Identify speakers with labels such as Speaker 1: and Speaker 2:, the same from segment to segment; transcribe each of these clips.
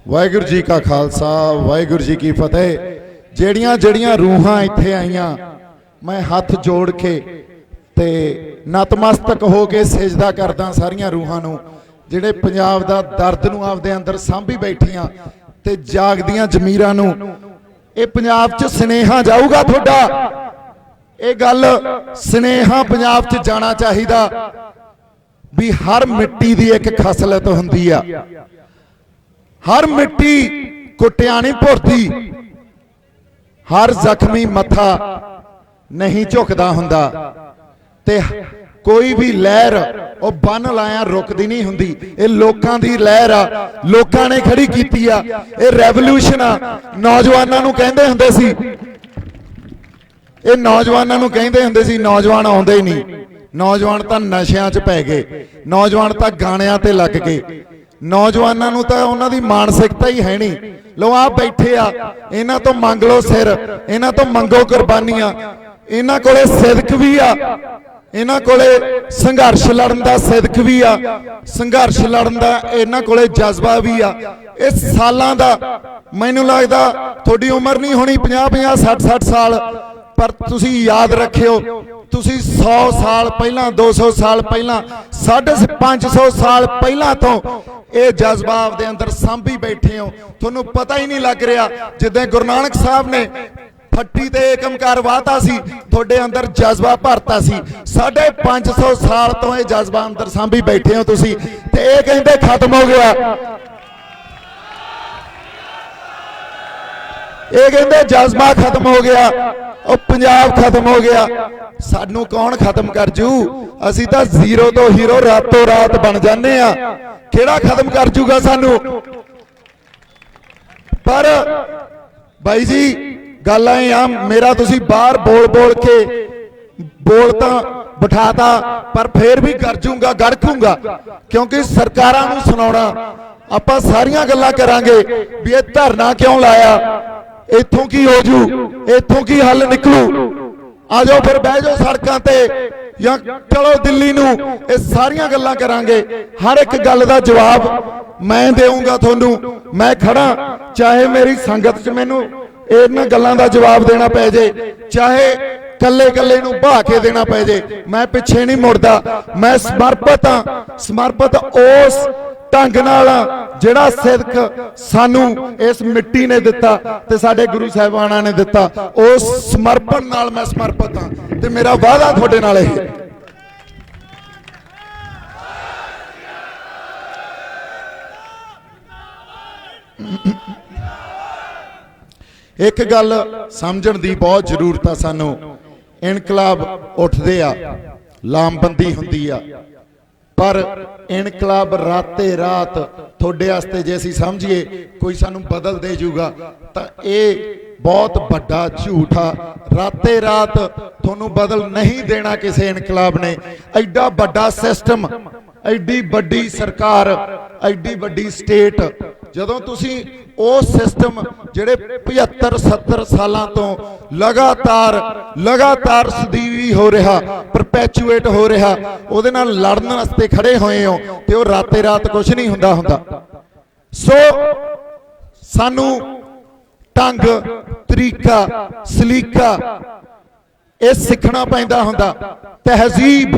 Speaker 1: वाहिगुरू जी का खालसा वाहिगुरू जी की फतेह। ਜਿਹੜੀਆਂ ਜਿਹੜੀਆਂ रूहां इत्थे आईयां मैं हथ जोड़ के ते नतमस्तक हो के सजदा करदा सारियां रूहां नूं ਜਿਹੜੇ पंजाब दा दर्द नूं आपदे अंदर सांभी बैठियां ते जागदियां जमीरां नूं ये पंजाब च स्नेहा जाऊगा तुहाडा। ये गल स्नेहा पंजाब च जाना चाहिदा भी हर मिट्टी दी एक खसलत हुंदी आ। हर मिट्टी कुटिया नहीं भुरदी, हर जख्मी मथा नहीं झुकदा हुंदा ते कोई भी लहर वो बन लाया रुकदी नहीं हुंदी। ये लोकां दी लहर आ, लोकां ने खड़ी कीती आ। ये रेवोल्यूशन आ। नौजवानां नूं कहंदे हुंदे सी, ये नौजवानां नूं कहंदे हुंदे सी नौजवान आउंदे ही नहीं, नौजवान तां नशियां च पै गए, नौजवान तां गाणियां ते लग गए, नौजवानों नूं तां उन्हां दी मानसिकता ही है नहीं। लो आ बैठे आ, इन्हां तो मंग लो सिर, इन्हां तो मंगो कुर्बानियां। इन्हां कोले सिदक भी आ, इन्हां कोले संघर्ष लड़न दा सिदक भी आ, संघर्ष लड़न दा इन्हां कोले जज्बा भी आ। इस सालां दा मैनूं लगदा थोड़ी उम्र नहीं होनी 50-50 60-60 साल, पर तुसी याद रखियो तुसी 100 साल पहला 200 साल पहला 550 साल पहला तो ये जज्बा आपदे अंदर सांभी बैठे हो। तुहानूं पता ही नहीं लग रहा जिद्दां गुरु नानक साहब ने फट्टी ते एकमकार वाता सी तुहाडे अंदर जज्बा भरता सी। 550 साल तो ये जज्बा अंदर सांभी बैठे हो तुसी ते ये कहंदे खत्म हो गया, ये कहंदे जज्बा खत्म हो गया, और पंजाब खत्म हो गया। सानू कौन खत्म कर जू? असी तो जीरो तो हीरो रातों रात बन जाने आ, केड़ा खत्म कर जूगा सानू? पर भाई जी गल आई आ, मेरा तुसी बाहर बोल बोल के बोलता बिठाता, पर फिर भी गरजूंगा गड़कूंगा, क्योंकि सरकारां नूं सुनाउणा आपां सारियां गल्लां करांगे भी ये धरना क्यों लाया, इत्थों की हो जू, इत्थों की हल निकलू, आ जाओ फिर बह जाओ सड़कों ते या चलो दिल्ली नूं। ये सारियां गल्लां करांगे, हर एक गल दा जवाब मैं देऊंगा थोनू। मैं खड़ा चाहे मेरी संगत च मैनू इन्हां गल्लां दा जवाब देना पै जे, चाहे कल्ले कल्ले नूं बहा के देना पै जे, मैं पिछे नहीं मुड़दा। मैं समर्पित हाँ, समर्पित उस ढंग नाल जिहड़ा सिदक सानू इस मिट्टी ने दिता ते साडे गुरु साहिबाना ने दिता, उस समर्पण नाल मैं समर्पित हाँ ते मेरा वादा तुहाडे नाल है। एक गल समझण दी बहुत जरूरत आ सानू, इनकलाब उठदे आ, लामबंदी हुंदी आ, पर इनकलाब राते रात थोड़े वास्ते जे असीं समझिए कोई सानू बदल दे जूगा तां ये बहुत बड़ा झूठ आ। राते रात थोनू बदल नहीं देना किसी इनकलाब ने। एडा बड़ा सिस्टम, एडी बड़ी सरकार, एडी बड़ी स्टेट, जदों तुसीं ਉਹ सिस्टम ਜਿਹੜੇ 75-70 सालों तो लगातार सਦੀवी हो रहा, परपैचुएट हो रहा, ਉਹਦੇ ਨਾਲ लड़न वास्ते खड़े होए हो ते ਉਹ राते रात कुछ नहीं ਹੁੰਦਾ। सो सानू ढंग तरीका सलीका ये सीखना पैंदा हुंदा। तहजीब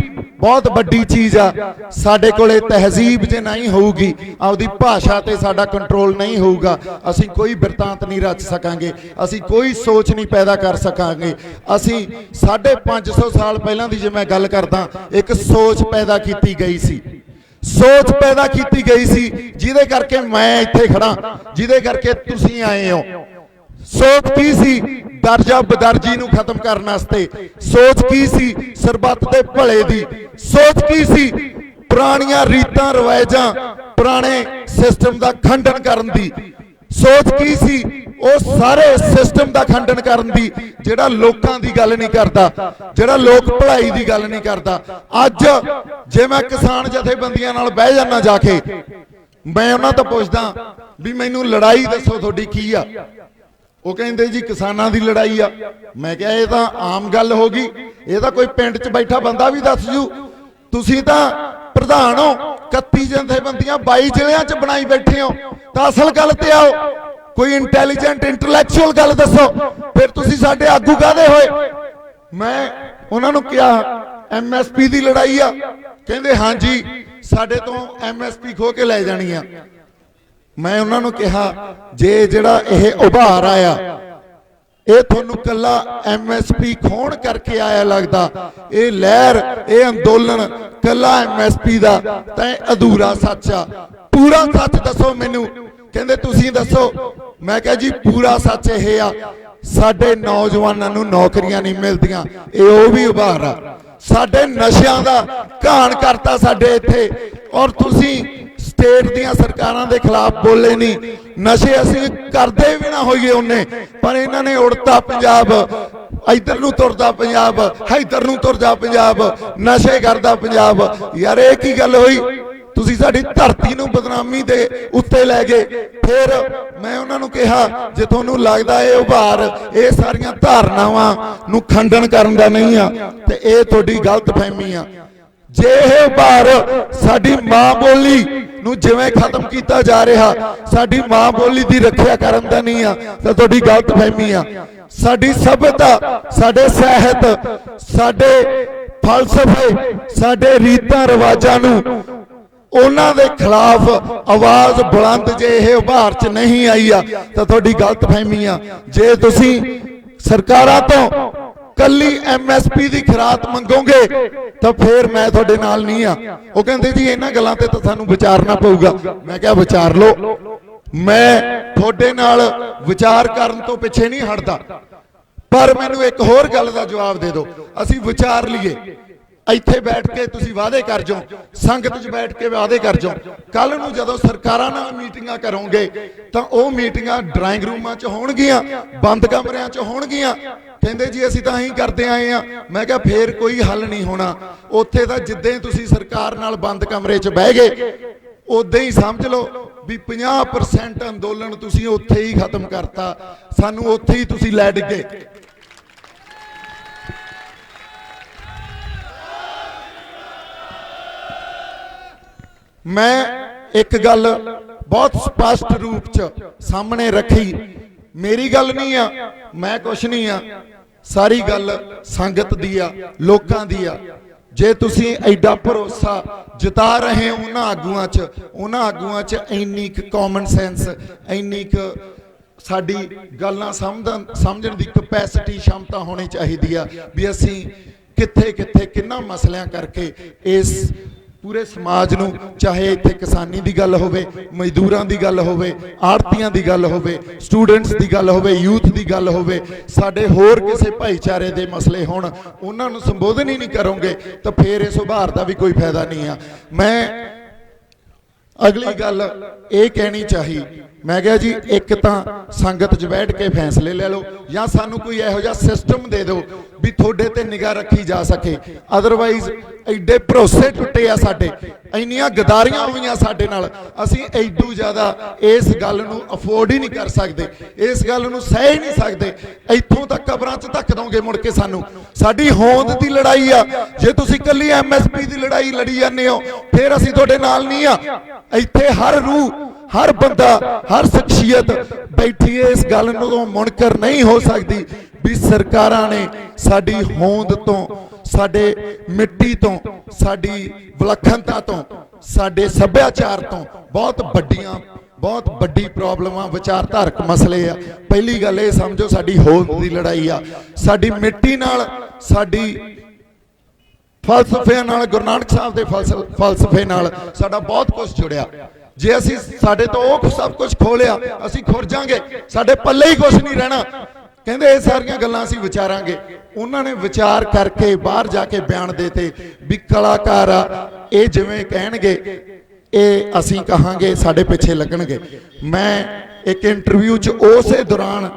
Speaker 1: बहुत बड़ी चीज़ आ। साडे कोले तहजीब जे नहीं होगी, आपदी भाषा ते साडा कंट्रोल नहीं होगा, असी कोई बिरतांत नहीं रच सकांगे, असी कोई सोच नहीं पैदा कर सकांगे। असी 550 साल पहलां दी जे मैं गल करदा, एक सोच पैदा की गई सी, सोच पैदा की गई सी जिहदे करके मैं इत्थे खड़ा, जिहदे करके तुसीं आए हो। सोच की सी? दर्जा बदर्जी नूं खत्म करने वास्ते। सोच की सी? सरबत दे भले दी। सोच की सी? पुरानियां रीतां रवाजां पुराने सिस्टम दा खंडन करन दी। सोच की सी? वो सारे सिस्टम दा खंडन करन दी जिहड़ा लोकां दी गल नहीं करदा, जिहड़ा लोक भलाई दी गल नहीं करदा। अज जे मैं किसान जथेबंदियां नाल बह जाना जाके, मैं उन्हां तों पुछदा भी मैनूं लड़ाई दसो तुहाडी की आ, वो कहते जी किसानां दी लड़ाई आ। मैं क्या ये तो आम गल हो गई, ये तो कोई पिंड च बैठा बंदा भी दस जू। तुसीं तां प्रधान हो, 31 ਜਥੇਬੰਦੀਆਂ 22 ਜ਼ਿਲ੍ਹਿਆਂ 'ਚ ਬਣਾਈ ਬੈਠੇ ਹੋ ਤਾਂ ਅਸਲ ਗੱਲ ਤੇ ਆਓ। ਕੋਈ ਇੰਟੈਲੀਜੈਂਟ ਇੰਟੈਲੈਕਚੁਅਲ ਗੱਲ ਦੱਸੋ, ਫਿਰ ਤੁਸੀਂ ਸਾਡੇ ਆਗੂ ਕਾਹਦੇ ਹੋਏ। ਮੈਂ ਉਹਨਾਂ ਨੂੰ ਕਿਹਾ MSP ਦੀ ਲੜਾਈ ਆ, ਕਹਿੰਦੇ ਹਾਂਜੀ ਸਾਡੇ ਤੋਂ MSP ਖੋ ਕੇ ਲੈ ਜਾਣੀ ਆ। ਮੈਂ ਉਹਨਾਂ ਨੂੰ ਕਿਹਾ ਜੇ ਜਿਹੜਾ ਇਹ ਉਭਾਰ ਆਇਆ ਇਹ ਤੁਹਾਨੂੰ ਕੱਲਾ MSP ਖੋਣ ਕਰਕੇ ਆਇਆ ਲੱਗਦਾ, ਇਹ ਲਹਿਰ ਇਹ ਅੰਦੋਲਨ ਕੱਲਾ MSP ਦਾ ਤਾਂ ਇਹ ਅਧੂਰਾ ਸੱਚ ਆ। ਪੂਰਾ ਸੱਚ ਦੱਸੋ ਮੈਨੂੰ। ਕਹਿੰਦੇ ਤੁਸੀਂ ਦੱਸੋ। ਮੈਂ ਕਿਹਾ ਜੀ ਪੂਰਾ ਸੱਚ ਇਹ ਆ, ਸਾਡੇ ਨੌਜਵਾਨਾਂ ਨੂੰ ਨੌਕਰੀਆਂ ਨਹੀਂ ਮਿਲਦੀਆਂ, ਇਹ ਉਹ ਵੀ ਉਭਾਰ ਆ। ਸਾਡੇ ਨਸ਼ਿਆਂ ਦਾ ਘਾਣ ਕਰਤਾ ਸਾਡੇ ਇੱਥੇ, ਔਰ ਤੁਸੀਂ ਸਟੇਟ ਦੀਆਂ ਸਰਕਾਰਾਂ ਦੇ ਖਿਲਾਫ ਬੋਲੇ ਨਹੀਂ। ਨਸ਼ੇ ਅਸੀਂ ਕਰਦੇ ਵੀ ਨਾ ਹੋਈਏ ਉਹਨੇ, ਪਰ ਇਹਨਾਂ ਨੇ ਉੜਤਾ ਪੰਜਾਬ, ਇੱਧਰ ਨੂੰ ਤੁਰਦਾ ਪੰਜਾਬ, ਇੱਧਰ ਨੂੰ ਤੁਰਦਾ ਪੰਜਾਬ, ਨਸ਼ੇ ਕਰਦਾ ਪੰਜਾਬ। ਯਾਰ ਇਹ ਕੀ ਗੱਲ ਹੋਈ? ਤੁਸੀਂ ਸਾਡੀ ਧਰਤੀ ਨੂੰ ਬਦਨਾਮੀ ਦੇ ਉੱਤੇ ਲੈ ਗਏ। ਫਿਰ ਮੈਂ ਉਹਨਾਂ ਨੂੰ ਕਿਹਾ ਜੇ ਤੁਹਾਨੂੰ ਲੱਗਦਾ ਇਹ ਉਭਾਰ ਇਹ ਸਾਰੀਆਂ ਧਾਰਨਾਵਾਂ ਨੂੰ ਖੰਡਨ ਕਰਨ ਦਾ ਨਹੀਂ ਆ ਤੇ ਇਹ ਤੁਹਾਡੀ ਗਲਤਫਹਿਮੀ ਆ। ਜੇ ਇਹ ਉਭਾਰ ਸਾਡੀ ਮਾਂ ਬੋਲੀ ਨੂੰ ਜਿਵੇਂ ਖਤਮ ਕੀਤਾ ਜਾ ਰਿਹਾ, ਸਾਡੀ ਮਾਂ ਬੋਲੀ ਦੀ ਰੱਖਿਆ ਕਰਨ ਦਾ ਨਹੀਂ ਆ ਤਾਂ ਤੁਹਾਡੀ ਗਲਤਫਹਿਮੀ ਆ। ਸਾਡੀ ਸਭਿਅਤਾ, ਸਾਡੇ ਸਾਹਿਤ, ਸਾਡੇ ਫਲਸਫੇ, ਸਾਡੇ ਰੀਤਾਂ ਰਿਵਾਜਾਂ ਨੂੰ ਉਹਨਾਂ ਦੇ ਖਿਲਾਫ ਆਵਾਜ਼ ਬੁਲੰਦ ਜੇ ਇਹ ਉਭਾਰ 'ਚ ਨਹੀਂ ਆਈ ਆ ਤਾਂ ਤੁਹਾਡੀ ਗਲਤਫਹਿਮੀ ਆ। ਜੇ ਤੁਸੀਂ ਸਰਕਾਰਾਂ ਤੋਂ ਕੱਲੀ MSP ਦੀ ਖਿਰਾਤ ਮੰਗੋਗੇ ਤਾਂ ਫਿਰ ਮੈਂ ਤੁਹਾਡੇ ਨਾਲ ਨਹੀਂ ਆ। ਉਹ ਕਹਿੰਦੇ ਜੀ ਇਹਨਾਂ ਗੱਲਾਂ ਤੇ ਤਾਂ ਸਾਨੂੰ ਵਿਚਾਰਨਾ ਪਊਗਾ। ਮੈਂ ਕਿਹਾ ਵਿਚਾਰ ਲਓ, ਮੈਂ ਤੁਹਾਡੇ ਨਾਲ ਵਿਚਾਰ ਕਰਨ ਤੋਂ ਪਿੱਛੇ ਨਹੀਂ ਹਟਦਾ, ਪਰ ਮੈਨੂੰ ਇੱਕ ਹੋਰ ਗੱਲ ਦਾ ਜਵਾਬ ਦੇ ਦਿਓ। ਅਸੀਂ ਵਿਚਾਰ ਲਈਏ, ਇੱਥੇ ਬੈਠ ਕੇ ਤੁਸੀਂ ਵਾਅਦੇ ਕਰ ਜਾਓ, ਸੰਗਤ 'ਚ ਬੈਠ ਕੇ ਵਾਅਦੇ ਕਰ ਜਾਓ। ਕੱਲ ਨੂੰ ਜਦੋਂ ਸਰਕਾਰਾਂ ਨਾਲ ਮੀਟਿੰਗਾਂ ਕਰੋਗੇ ਤਾਂ ਉਹ ਮੀਟਿੰਗਾਂ ਡਰਾਇੰਗ ਰੂਮਾਂ 'ਚ ਹੋਣਗੀਆਂ, ਬੰਦ ਕਮਰਿਆਂ 'ਚ ਹੋਣਗੀਆਂ। ਕਹਿੰਦੇ ਜੀ ਅਸੀਂ ਤਾਂ ਇਹੀ ਕਰਦੇ ਆਏ ਆ। ਮੈਂ ਕਿਹਾ ਫੇਰ ਕੋਈ ਹੱਲ ਨਹੀਂ ਹੋਣਾ ਉੱਥੇ ਤਾਂ। ਜਿੱਦਾਂ ਤੁਸੀਂ ਸਰਕਾਰ ਨਾਲ ਬੰਦ ਕਮਰੇ 'ਚ ਬਹਿ ਗਏ ਉਦਾਂ ਹੀ ਸਮਝ ਲਓ ਵੀ 50% ਅੰਦੋਲਨ ਤੁਸੀਂ ਉੱਥੇ ਹੀ ਖਤਮ ਕਰਤਾ, ਸਾਨੂੰ ਉੱਥੇ ਹੀ ਤੁਸੀਂ ਲੈ ਡਿੱਗੇ। ਮੈਂ ਇੱਕ ਗੱਲ ਬਹੁਤ ਸਪਸ਼ਟ ਰੂਪ 'ਚ ਸਾਹਮਣੇ ਰੱਖੀ, ਮੇਰੀ ਗੱਲ ਨਹੀਂ ਆ, ਮੈਂ ਕੁਛ ਨਹੀਂ ਆ, ਸਾਰੀ ਗੱਲ ਸੰਗਤ ਦੀ ਆ, ਲੋਕਾਂ ਦੀ ਆ। ਜੇ ਤੁਸੀਂ ਐਡਾ ਭਰੋਸਾ ਜਤਾ ਰਹੇ ਹੋ ਉਹਨਾਂ ਆਗੂਆਂ 'ਚ ਇੰਨੀ ਕੁ ਕਾਮਨ ਸੈਂਸ, ਇੰਨੀ ਕੁ ਸਾਡੀ ਗੱਲਾਂ ਸਮਝਣ ਦੀ ਕਪੈਸਿਟੀ, ਸ਼ਮਤਾ ਹੋਣੀ ਚਾਹੀਦੀ ਆ ਵੀ ਅਸੀਂ ਕਿੱਥੇ ਕਿੱਥੇ ਕਿੰਨਾ ਮਸਲਿਆਂ ਕਰਕੇ ਇਸ ਪੂਰੇ ਸਮਾਜ ਨੂੰ, ਚਾਹੇ ਇੱਥੇ ਕਿਸਾਨੀ ਦੀ ਗੱਲ ਹੋਵੇ, ਮਜ਼ਦੂਰਾਂ ਦੀ ਗੱਲ ਹੋਵੇ, ਆੜਤੀਆਂ ਦੀ ਗੱਲ ਹੋਵੇ, ਸਟੂਡੈਂਟਸ ਦੀ ਗੱਲ ਹੋਵੇ, ਯੂਥ ਦੀ ਗੱਲ ਹੋਵੇ, ਸਾਡੇ ਹੋਰ ਕਿਸੇ ਭਾਈਚਾਰੇ ਦੇ ਮਸਲੇ ਹੋਣ, ਉਹਨਾਂ ਨੂੰ ਸੰਬੋਧਨ ਹੀ ਨਹੀਂ ਕਰੋਗੇ ਤਾਂ ਫਿਰ ਇਸ ਉਭਾਰ ਦਾ ਵੀ ਕੋਈ ਫਾਇਦਾ ਨਹੀਂ ਆ। ਮੈਂ ਅਗਲੀ ਗੱਲ ਇਹ ਕਹਿਣੀ ਚਾਹੀ, ਮੈਂ ਕਿਹਾ ਜੀ ਇੱਕ ਤਾਂ ਸੰਗਤ 'ਚ ਬੈਠ ਕੇ ਫੈਸਲੇ ਲੈ ਲਓ ਜਾਂ ਸਾਨੂੰ ਕੋਈ ਇਹੋ ਜਿਹਾ ਸਿਸਟਮ ਦੇ ਦਿਓ ਵੀ ਤੁਹਾਡੇ ਤੇ ਨਿਗਾਹ ਰੱਖੀ ਜਾ ਸਕੇ। ਅਦਰਵਾਈਜ਼ ਐਡੇ ਭਰੋਸੇ ਟੁੱਟੇ ਆ ਸਾਡੇ, ਇੰਨੀਆਂ ਗਦਾਰੀਆਂ ਹੋਈਆਂ ਸਾਡੇ ਨਾਲ, ਅਸੀਂ ਐਡੂ ਜ਼ਿਆਦਾ ਇਸ ਗੱਲ ਨੂੰ ਅਫੋਰਡ ਹੀ ਨਹੀਂ ਕਰ ਸਕਦੇ, ਇਸ ਗੱਲ ਨੂੰ ਸਹਿ ਹੀ ਨਹੀਂ ਸਕਦੇ। ਇੱਥੋਂ ਤੱਕ ਕਬਰਾਂ 'ਚ ਧੱਕ ਦੋਗੇ ਮੁੜ ਕੇ ਸਾਨੂੰ। ਸਾਡੀ ਹੋਂਦ ਦੀ ਲੜਾਈ ਆ, ਜੇ ਤੁਸੀਂ ਕੱਲੀ MSP ਦੀ ਲੜਾਈ ਲੜੀ ਜਾਂਦੇ ਹੋ ਫਿਰ ਅਸੀਂ ਤੁਹਾਡੇ ਨਾਲ ਨਹੀਂ ਆ। ਇੱਥੇ ਹਰ ਰੂਹ, ਹਰ ਬੰਦਾ, ਹਰ ਸ਼ਖਸੀਅਤ ਬੈਠੀ ਇਸ ਗੱਲ ਨੂੰ ਮੁਨਕਰ ਨਹੀਂ ਹੋ ਸਕਦੀ ਵੀ ਸਰਕਾਰਾਂ ਨੇ ਸਾਡੀ ਹੋਂਦ ਤੋਂ, ਸਾਡੇ ਮਿੱਟੀ ਤੋਂ, ਸਾਡੀ ਵਿਲੱਖਣਤਾ ਤੋਂ, ਸਾਡੇ ਸੱਭਿਆਚਾਰ ਤੋਂ ਬਹੁਤ ਵੱਡੀ ਪ੍ਰੋਬਲਮਾਂ, ਵਿਚਾਰਧਾਰਕ ਮਸਲੇ ਆ। ਪਹਿਲੀ ਗੱਲ ਇਹ ਸਮਝੋ ਸਾਡੀ ਹੋਂਦ ਦੀ ਲੜਾਈ ਆ, ਸਾਡੀ ਮਿੱਟੀ ਨਾਲ, ਸਾਡੀ ਫਲਸਫਿਆਂ ਨਾਲ, ਗੁਰੂ ਨਾਨਕ ਸਾਹਿਬ ਦੇ ਫਲਸਫੇ ਨਾਲ ਸਾਡਾ ਬਹੁਤ ਕੁਝ ਜੁੜਿਆ। ਜੇ ਅਸੀਂ ਸਾਡੇ ਤੋਂ ਉਹ ਸਭ ਕੁਝ ਖੋਹ ਲਿਆ ਅਸੀਂ ਖੁਰ ਜਾਾਂਗੇ, ਸਾਡੇ ਪੱਲੇ ਹੀ ਕੁਝ ਨਹੀਂ ਰਹਿਣਾ। ਕਹਿੰਦੇ ਇਹ ਸਾਰੀਆਂ ਗੱਲਾਂ ਅਸੀਂ ਵਿਚਾਰਾਂਗੇ। ਉਹਨਾਂ ਨੇ ਵਿਚਾਰ ਕਰਕੇ ਬਾਹਰ ਜਾ ਕੇ ਬਿਆਨ ਦੇਤੇ ਵੀ ਕਲਾਕਾਰ ਆ, ਇਹ ਜਿਵੇਂ ਕਹਿਣਗੇ ਇਹ ਅਸੀਂ ਕਹਾਂਗੇ, ਸਾਡੇ ਪਿੱਛੇ ਲੱਗਣਗੇ। ਮੈਂ ਇੱਕ ਇੰਟਰਵਿਊ 'ਚ ਉਸੇ ਦੌਰਾਨ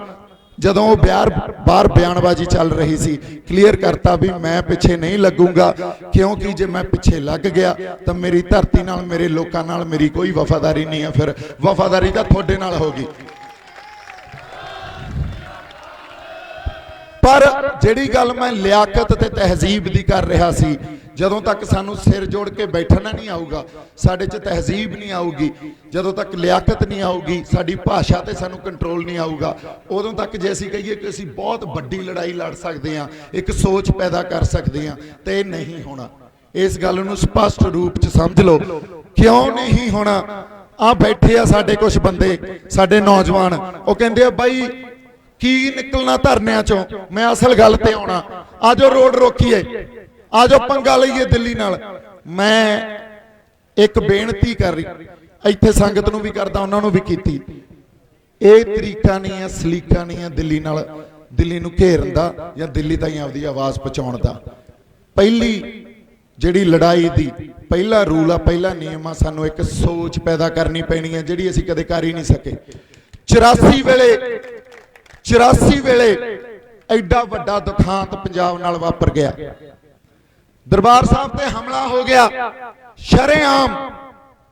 Speaker 1: ਜਦੋਂ ਉਹ ਬਾਹਰ ਬਿਆਨਬਾਜ਼ੀ ਚੱਲ ਰਹੀ ਸੀ ਕਲੀਅਰ ਕਰਤਾ ਵੀ ਮੈਂ ਪਿੱਛੇ ਨਹੀਂ ਲੱਗੂੰਗਾ, ਕਿਉਂਕਿ ਜੇ ਮੈਂ ਪਿੱਛੇ ਲੱਗ ਗਿਆ ਤਾਂ ਮੇਰੀ ਧਰਤੀ ਨਾਲ, ਮੇਰੇ ਲੋਕਾਂ ਨਾਲ ਮੇਰੀ ਕੋਈ ਵਫਾਦਾਰੀ ਨਹੀਂ ਹੈ, ਫਿਰ ਵਫਾਦਾਰੀ ਤਾਂ ਤੁਹਾਡੇ ਨਾਲ ਹੋਗੀ। ਪਰ ਜਿਹੜੀ ਗੱਲ ਮੈਂ ਲਿਆਕਤ ਤੇ ਤਹਿਜ਼ੀਬ ਦੀ ਕਰ ਰਿਹਾ ਸੀ, ਜਦੋਂ ਤੱਕ ਸਾਨੂੰ ਸਿਰ ਜੋੜ ਕੇ ਬੈਠਣਾ ਨਹੀਂ ਆਊਗਾ, ਸਾਡੇ 'ਚ ਤਹਿਜ਼ੀਬ ਨਹੀਂ ਆਊਗੀ, ਜਦੋਂ ਤੱਕ ਲਿਆਕਤ ਨਹੀਂ ਆਊਗੀ, ਸਾਡੀ ਭਾਸ਼ਾ ਤੇ ਸਾਨੂੰ ਕੰਟਰੋਲ ਨਹੀਂ ਆਊਗਾ, ਉਦੋਂ ਤੱਕ ਜੇ ਅਸੀਂ ਕਹੀਏ ਕਿ ਅਸੀਂ ਬਹੁਤ ਵੱਡੀ ਲੜਾਈ ਲੜ ਸਕਦੇ ਹਾਂ, ਇੱਕ ਸੋਚ ਪੈਦਾ ਕਰ ਸਕਦੇ ਹਾਂ, ਤੇ ਇਹ ਨਹੀਂ ਹੋਣਾ। ਇਸ ਗੱਲ ਨੂੰ ਸਪਸ਼ਟ ਰੂਪ 'ਚ ਸਮਝ ਲਓ। ਕਿਉਂ ਨਹੀਂ ਹੋਣਾ? ਆ ਬੈਠੇ ਆ ਸਾਡੇ ਕੁਝ ਬੰਦੇ, ਸਾਡੇ ਨੌਜਵਾਨ, ਉਹ ਕਹਿੰਦੇ ਆ ਬਾਈ ਕੀ ਨਿਕਲਣਾ ਧਰਨਿਆਂ ਚੋਂ, ਮੈਂ ਅਸਲ ਗੱਲ ਤੇ ਆਉਣਾ, ਆਜੋ ਰੋਡ ਰੋਕੀਏ, ਆਜੋ ਪੰਗਾ ਲਈਏ ਦਿੱਲੀ ਨਾਲ। ਮੈਂ ਇੱਕ ਬੇਨਤੀ ਕਰ ਰਹੀ ਇੱਥੇ ਸੰਗਤ ਨੂੰ ਵੀ ਕਰਦਾ, ਉਹਨਾਂ ਨੂੰ ਵੀ ਕੀਤੀ, ਇਹ ਤਰੀਕਾ ਨਹੀਂ ਹੈ, ਸਲੀਕਾ ਨਹੀਂ ਹੈ ਦਿੱਲੀ ਨਾਲ, ਦਿੱਲੀ ਨੂੰ ਘੇਰਨ ਦਾ ਜਾਂ ਦਿੱਲੀ ਤਾਈਂ ਆਪਦੀ ਆਵਾਜ਼ ਪਹੁੰਚਾਉਣ ਦਾ। ਪਹਿਲੀ ਜਿਹੜੀ ਲੜਾਈ ਦੀ ਪਹਿਲਾ ਰੂਲ ਆ, ਪਹਿਲਾ ਨਿਯਮ ਆ, ਸਾਨੂੰ ਇੱਕ ਸੋਚ ਪੈਦਾ ਕਰਨੀ ਪੈਣੀ ਹੈ ਜਿਹੜੀ ਅਸੀਂ ਕਦੇ ਕਰ ਹੀ ਨਹੀਂ ਸਕੇ। 84 ਵੇਲੇ ਐਡਾ ਵੱਡਾ ਦੁਖਾਂਤ ਪੰਜਾਬ ਨਾਲ ਵਾਪਰ ਗਿਆ, ਦਰਬਾਰ ਸਾਹਿਬ ਤੇ ਹਮਲਾ ਹੋ ਗਿਆ ਸ਼ਰੇਆਮ।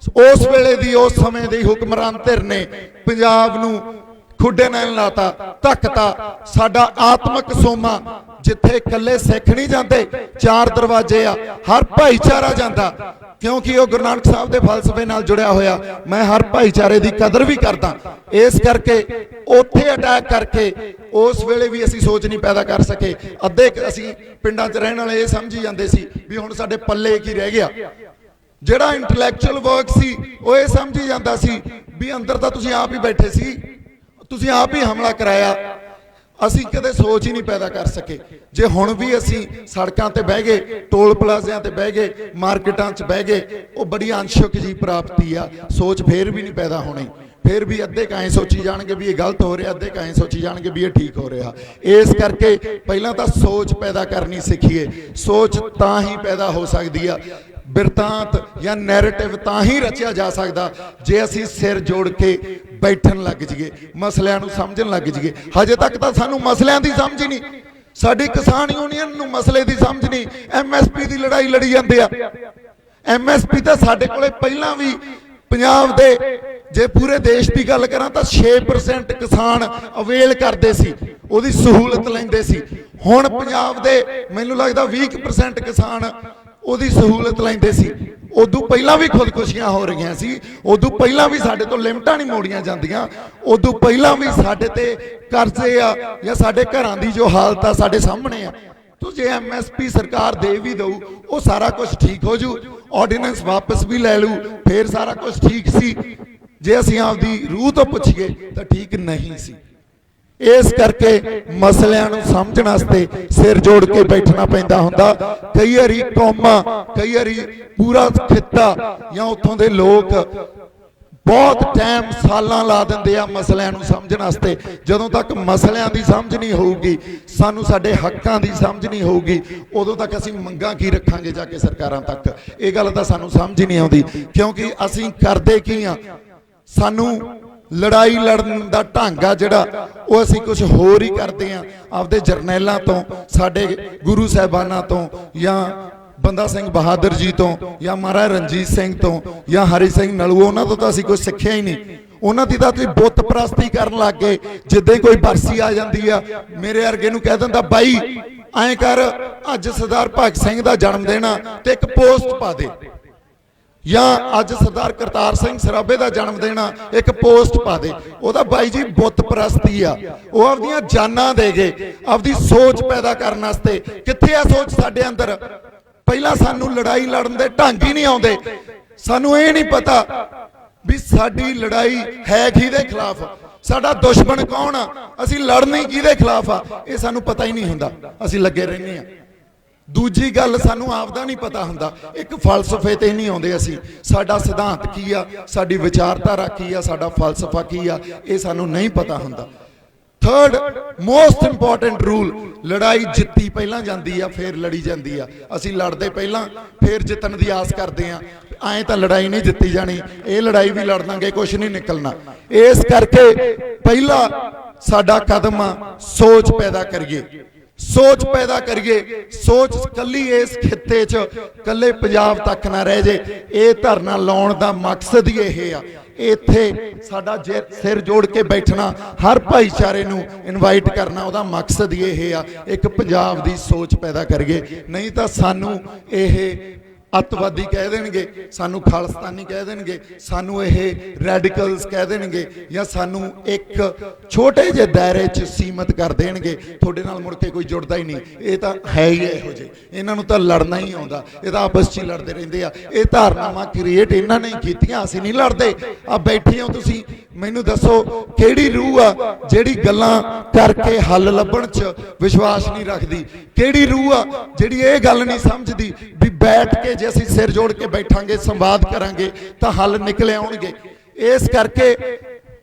Speaker 1: ਉਸ ਵੇਲੇ ਦੀ, ਉਸ ਸਮੇਂ ਦੀ ਹੁਕਮਰਾਨ ਧਿਰ ਨੇ ਪੰਜਾਬ ਨੂੰ ਖੁੱਡੇ ਨਾਲ ਲਾਤਾ, ਧੱਕਤਾ। ਸਾਡਾ ਆਤਮਿਕ ਸੋਮਾ ਜਿੱਥੇ ਇਕੱਲੇ ਸਿੱਖ ਨਹੀਂ ਜਾਂਦੇ, 4 ਦਰਵਾਜ਼ੇ ਆ, ਹਰ ਭਾਈਚਾਰਾ ਜਾਂਦਾ, ਕਿਉਂਕਿ ਉਹ ਗੁਰੂ ਨਾਨਕ ਸਾਹਿਬ ਦੇ ਫਲਸਫੇ ਨਾਲ ਜੁੜਿਆ ਹੋਇਆ। ਮੈਂ ਹਰ ਭਾਈਚਾਰੇ ਦੀ ਕਦਰ ਵੀ ਕਰਦਾ, ਇਸ ਕਰਕੇ ਉੱਥੇ ਅਟੈਕ ਕਰਕੇ ਉਸ ਵੇਲੇ ਵੀ ਅਸੀਂ ਸੋਚ ਨਹੀਂ ਪੈਦਾ ਕਰ ਸਕੇ। ਅੱਧੇ ਅਸੀਂ ਪਿੰਡਾਂ 'ਚ ਰਹਿਣ ਵਾਲੇ ਇਹ ਸਮਝੀ ਜਾਂਦੇ ਸੀ ਵੀ ਹੁਣ ਸਾਡੇ ਪੱਲੇ ਕੀ ਰਹਿ ਗਿਆ। ਜਿਹੜਾ ਇੰਟੈਲੈਕਚੁਅਲ ਵਰਕ ਸੀ ਉਹ ਇਹ ਸਮਝੀ ਜਾਂਦਾ ਸੀ ਵੀ ਅੰਦਰ ਤਾਂ ਤੁਸੀਂ ਆਪ ਹੀ ਬੈਠੇ ਸੀ, ਤੁਸੀਂ ਆਪ ਹੀ ਹਮਲਾ ਕਰਾਇਆ। ਅਸੀਂ ਕਦੇ ਸੋਚ ਹੀ ਨਹੀਂ ਪੈਦਾ ਕਰ ਸਕੇ। ਜੇ ਹੁਣ ਵੀ ਅਸੀਂ ਸੜਕਾਂ ਤੇ ਬਹਿ ਗਏ, ਟੋਲ ਪਲਾਜ਼ਿਆਂ ਤੇ ਬਹਿ ਗਏ, ਮਾਰਕੀਟਾਂ 'ਚ ਬਹਿ ਗਏ, ਉਹ ਬੜੀ ਅੰਸ਼ਕ ਜੀ ਪ੍ਰਾਪਤੀ ਆ, ਸੋਚ ਫੇਰ ਵੀ ਨਹੀਂ ਪੈਦਾ ਹੋਣੀ। ਫਿਰ ਵੀ ਅੱਧੇ ਕਾਏ ਸੋਚੀ ਜਾਣਗੇ ਵੀ ਇਹ ਗਲਤ ਹੋ ਰਿਹਾ, ਅੱਧੇ ਕਾਏ ਸੋਚੀ ਜਾਣਗੇ ਵੀ ਇਹ ਠੀਕ ਹੋ ਰਿਹਾ। ਇਸ ਕਰਕੇ ਪਹਿਲਾਂ ਤਾਂ ਸੋਚ ਪੈਦਾ ਕਰਨੀ ਸਿੱਖੀਏ। ਸੋਚ ਤਾਂ ਹੀ ਪੈਦਾ ਹੋ ਸਕਦੀ ਆ, ਬਿਰਤਾਂਤ ਜਾਂ ਨੈਰੇਟਿਵ ਤਾਂ ਹੀ ਰਚਿਆ ਜਾ ਸਕਦਾ ਜੇ ਅਸੀਂ ਸਿਰ ਜੋੜ ਕੇ ਬੈਠਣ ਲੱਗ ਜਾਈਏ, ਮਸਲਿਆਂ ਨੂੰ ਸਮਝਣ ਲੱਗ ਜਾਈਏ। ਹਜੇ ਤੱਕ ਤਾਂ ਸਾਨੂੰ ਮਸਲਿਆਂ ਦੀ ਸਮਝ ਹੀ ਨਹੀਂ, ਸਾਡੀ ਕਿਸਾਨ ਯੂਨੀਅਨ ਨੂੰ ਮਸਲੇ ਦੀ ਸਮਝ ਨਹੀਂ। MSP ਦੀ ਲੜਾਈ ਲੜੀ ਜਾਂਦੇ ਆ। MSP ਤਾਂ ਸਾਡੇ ਕੋਲੇ ਪਹਿਲਾਂ ਵੀ ਪੰਜਾਬ ਦੇ, ਜੇ ਪੂਰੇ ਦੇਸ਼ ਦੀ ਗੱਲ ਕਰਾਂ ਤਾਂ 6% ਕਿਸਾਨ ਅਵੇਲ ਕਰਦੇ ਸੀ, ਉਹਦੀ ਸਹੂਲਤ ਲੈਂਦੇ ਸੀ। ਹੁਣ ਪੰਜਾਬ ਦੇ ਮੈਨੂੰ ਲੱਗਦਾ 20% ਕਿਸਾਨ ਉਹਦੀ ਸਹੂਲਤ ਲੈਂਦੇ ਸੀ। ਉਦੋਂ ਪਹਿਲਾਂ ਵੀ ਖੁਦਕੁਸ਼ੀਆਂ ਹੋ ਰਹੀਆਂ ਸੀ, ਉਦੋਂ ਪਹਿਲਾਂ ਵੀ ਸਾਡੇ ਤੋਂ ਲਿਮਟਾਂ ਨਹੀਂ ਮੋੜੀਆਂ ਜਾਂਦੀਆਂ, ਉਦੋਂ ਪਹਿਲਾਂ ਵੀ ਸਾਡੇ ਤੇ ਕਰਜ਼ੇ ਆ ਜਾਂ ਸਾਡੇ ਘਰਾਂ ਦੀ ਜੋ ਹਾਲਤ ਆ ਸਾਡੇ ਸਾਹਮਣੇ ਆ। ਤੋ ਜੇ MSP ਸਰਕਾਰ ਦੇ ਵੀ ਦਊ, ਉਹ ਸਾਰਾ ਕੁਝ ਠੀਕ ਹੋ ਜੂ, ਆਰਡੀਨੈਂਸ ਵਾਪਸ ਵੀ ਲੈ ਲੂ, ਫੇਰ ਸਾਰਾ ਕੁਝ ਠੀਕ ਸੀ। ਜੇ ਅਸੀਂ ਆਪਦੀ ਰੂਹ ਤੋਂ ਪੁੱਛੀਏ ਤਾਂ ਠੀਕ ਨਹੀਂ ਸੀ। ਇਸ ਕਰਕੇ ਮਸਲਿਆਂ ਨੂੰ ਸਮਝਣ ਵਾਸਤੇ ਸਿਰ ਜੋੜ ਕੇ ਬੈਠਣਾ ਪੈਂਦਾ ਹੁੰਦਾ। ਕਈ ਵਾਰੀ ਕੌਮਾਂ, ਕਈ ਵਾਰੀ ਪੂਰਾ ਖਿੱਤਾ ਜਾਂ ਉੱਥੋਂ ਦੇ ਲੋਕ ਬਹੁਤ ਟਾਈਮ, ਸਾਲਾਂ ਲਾ ਦਿੰਦੇ ਆ ਮਸਲਿਆਂ ਨੂੰ ਸਮਝਣ ਵਾਸਤੇ। ਜਦੋਂ ਤੱਕ ਮਸਲਿਆਂ ਦੀ ਸਮਝ ਨਹੀਂ ਹੋਊਗੀ, ਸਾਨੂੰ ਸਾਡੇ ਹੱਕਾਂ ਦੀ ਸਮਝ ਨਹੀਂ ਹੋਊਗੀ, ਉਦੋਂ ਤੱਕ ਅਸੀਂ ਮੰਗਾਂ ਕੀ ਰੱਖਾਂਗੇ ਜਾ ਕੇ ਸਰਕਾਰਾਂ ਤੱਕ? ਇਹ ਗੱਲ ਤਾਂ ਸਾਨੂੰ ਸਮਝ ਹੀ ਨਹੀਂ ਆਉਂਦੀ, ਕਿਉਂਕਿ ਅਸੀਂ ਕਰਦੇ ਕੀ ਆ? ਸਾਨੂੰ ਲੜਾਈ ਲੜਨ ਦਾ ਢੰਗ ਆ ਜਿਹੜਾ, ਉਹ ਅਸੀਂ ਕੁਝ ਹੋਰ ਹੀ ਕਰਦੇ ਆ। ਆਪਦੇ ਜਰਨੈਲਾਂ ਤੋਂ, ਸਾਡੇ ਗੁਰੂ ਸਾਹਿਬਾਨਾਂ ਤੋਂ, ਜਾਂ ਬੰਦਾ ਸਿੰਘ ਬਹਾਦਰ ਜੀ ਤੋਂ, ਜਾਂ ਮਹਾਰਾਜ ਰਣਜੀਤ ਸਿੰਘ ਤੋਂ, ਜਾਂ ਹਰੀ ਸਿੰਘ ਨਲੂਆ, ਉਹਨਾਂ ਤੋਂ ਤਾਂ ਅਸੀਂ ਕੁਝ ਸਿੱਖਿਆ ਹੀ ਨਹੀਂ। ਉਹਨਾਂ ਦੀ ਤਾਂ ਤੁਸੀਂ ਬੁੱਤ ਪ੍ਰਸਤੀ ਕਰਨ ਲੱਗ ਗਏ। ਜਿੱਦਾਂ ਕੋਈ ਬਰਸੀ ਆ ਜਾਂਦੀ ਆ, ਮੇਰੇ ਵਰਗੇ ਨੂੰ ਕਹਿ ਦਿੰਦਾ ਬਾਈ ਐਂ ਕਰ, ਅੱਜ ਸਰਦਾਰ ਭਗਤ ਸਿੰਘ ਦਾ ਜਨਮ ਦਿਨ ਆ ਤੇ ਇੱਕ ਪੋਸਟ ਪਾ ਦੇ, ਜਾਂ ਅੱਜ ਸਰਦਾਰ ਕਰਤਾਰ ਸਿੰਘ ਸਰਾਭੇ ਦਾ ਜਨਮ ਦਿਨ ਆ, ਇੱਕ ਪੋਸਟ ਪਾ ਦੇ। ਉਹਦਾ ਬਾਈ ਜੀ ਬੁੱਤ ਪ੍ਰਸਤੀ ਆ। ਉਹ ਆਪਦੀਆਂ ਜਾਨਾਂ ਦੇ ਗਏ ਆਪਦੀ ਸੋਚ ਪੈਦਾ ਕਰਨ ਵਾਸਤੇ। ਕਿੱਥੇ ਆ ਸੋਚ ਸਾਡੇ ਅੰਦਰ? ਪਹਿਲਾਂ ਸਾਨੂੰ ਲੜਾਈ ਲੜਨ ਦੇ ਢੰਗ ਹੀ ਨਹੀਂ ਆਉਂਦੇ। ਸਾਨੂੰ ਇਹ ਨਹੀਂ ਪਤਾ ਵੀ ਸਾਡੀ ਲੜਾਈ ਹੈ ਕਿਹਦੇ ਖਿਲਾਫ, ਸਾਡਾ ਦੁਸ਼ਮਣ ਕੌਣ ਆ, ਅਸੀਂ ਲੜਨੀ ਕਿਹਦੇ ਖਿਲਾਫ ਆ, ਇਹ ਸਾਨੂੰ ਪਤਾ ਹੀ ਨਹੀਂ ਹੁੰਦਾ। ਅਸੀਂ ਲੱਗੇ ਰਹਿੰਦੇ ਆ। ਦੂਜੀ ਗੱਲ, ਸਾਨੂੰ ਆਪਦਾ ਨਹੀਂ ਪਤਾ ਹੁੰਦਾ। ਇੱਕ ਫਲਸਫੇ ਤੇ ਨਹੀਂ ਆਉਂਦੇ ਅਸੀਂ, ਸਾਡਾ ਸਿਧਾਂਤ ਕੀ ਆ, ਸਾਡੀ ਵਿਚਾਰਧਾਰਾ ਕੀ ਆ, ਸਾਡਾ ਫਲਸਫਾ ਕੀ ਆ, ਇਹ ਸਾਨੂੰ ਨਹੀਂ ਪਤਾ ਹੁੰਦਾ। ਥਰਡ ਮੋਸਟ ਇੰਪੋਰਟੈਂਟ ਰੂਲ, ਲੜਾਈ ਜਿੱਤੀ ਪਹਿਲਾਂ ਜਾਂਦੀ ਆ, ਫੇਰ ਲੜੀ ਜਾਂਦੀ ਆ। ਅਸੀਂ ਲੜਦੇ ਪਹਿਲਾਂ, ਫੇਰ ਜਿੱਤਣ ਦੀ ਆਸ ਕਰਦੇ ਆ। ਐਂ ਤਾਂ ਲੜਾਈ ਨਹੀਂ ਜਿੱਤੀ ਜਾਣੀ, ਇਹ ਲੜਾਈ ਵੀ ਲੜ ਦਾਂਗੇ, ਕੁਝ ਨਹੀਂ ਨਿਕਲਣਾ। ਇਸ ਕਰਕੇ ਪਹਿਲਾ ਸਾਡਾ ਕਦਮ ਆ, ਸੋਚ ਪੈਦਾ ਕਰੀਏ। ਸੋਚ ਪੈਦਾ ਕਰੀਏ। ਸੋਚ ਕੱਲੀ ਇਸ ਖਿੱਤੇ 'ਚ, ਕੱਲੇ ਪੰਜਾਬ ਤੱਕ ਨਾ ਰਹਿ ਜੇ। ਇਹ ਧਰਨਾ ਲਾਉਣ ਦਾ ਮਕਸਦ ਹੀ ਇਹ ਆ ਇੱਥੇ ਸਾਡਾ ਸਿਰ ਜੋੜ ਕੇ ਬੈਠਣਾ, ਹਰ ਭਾਈਚਾਰੇ ਨੂੰ ਇਨਵਾਈਟ ਕਰਨਾ, ਉਹਦਾ ਮਕਸਦ ਇਹ ਆ ਇੱਕ ਪੰਜਾਬ ਦੀ ਸੋਚ ਪੈਦਾ ਕਰੀਏ। ਨਹੀਂ ਤਾਂ ਸਾਨੂੰ ਇਹ ਅੱਤਵਾਦੀ ਕਹਿ ਦੇਣਗੇ, ਸਾਨੂੰ ਖਾਲਿਸਤਾਨੀ ਕਹਿ ਦੇਣਗੇ, ਸਾਨੂੰ ਇਹ ਰੈਡੀਕਲਸ ਕਹਿ ਦੇਣਗੇ, ਜਾਂ ਸਾਨੂੰ ਇੱਕ ਛੋਟੇ ਜਿਹੇ ਦਾਇਰੇ 'ਚ ਸੀਮਤ ਕਰ ਦੇਣਗੇ। ਤੁਹਾਡੇ ਨਾਲ ਮੁੜ ਕੇ ਕੋਈ ਜੁੜਦਾ ਹੀ ਨਹੀਂ। ਇਹ ਤਾਂ ਹੈ ਹੀ ਇਹੋ ਜਿਹੇ, ਇਹਨਾਂ ਨੂੰ ਤਾਂ ਲੜਨਾ ਹੀ ਆਉਂਦਾ, ਇਹ ਤਾਂ ਆਪਸ 'ਚ ਹੀ ਲੜਦੇ ਰਹਿੰਦੇ ਆ। ਇਹ ਧਾਰਨਾਵਾਂ ਕ੍ਰੀਏਟ ਇਹਨਾਂ ਨੇ ਕੀਤੀਆਂ, ਅਸੀਂ ਨਹੀਂ ਲੜਦੇ। ਆ ਬੈਠੇ ਹੋ ਤੁਸੀਂ, ਮੈਨੂੰ ਦੱਸੋ ਕਿਹੜੀ ਰੂਹ ਆ ਜਿਹੜੀ ਗੱਲਾਂ ਕਰਕੇ ਹੱਲ ਲੱਭਣ 'ਚ ਵਿਸ਼ਵਾਸ ਨਹੀਂ ਰੱਖਦੀ? ਕਿਹੜੀ ਰੂਹ ਆ ਜਿਹੜੀ ਇਹ ਗੱਲ ਨਹੀਂ ਸਮਝਦੀ ਵੀ ਬੈਠ ਕੇ ਜੇ ਅਸੀਂ ਸਿਰ ਜੋੜ ਕੇ ਬੈਠਾਂਗੇ, ਸੰਵਾਦ ਕਰਾਂਗੇ ਤਾਂ ਹੱਲ ਨਿਕਲ ਆਉਣਗੇ? ਇਸ ਕਰਕੇ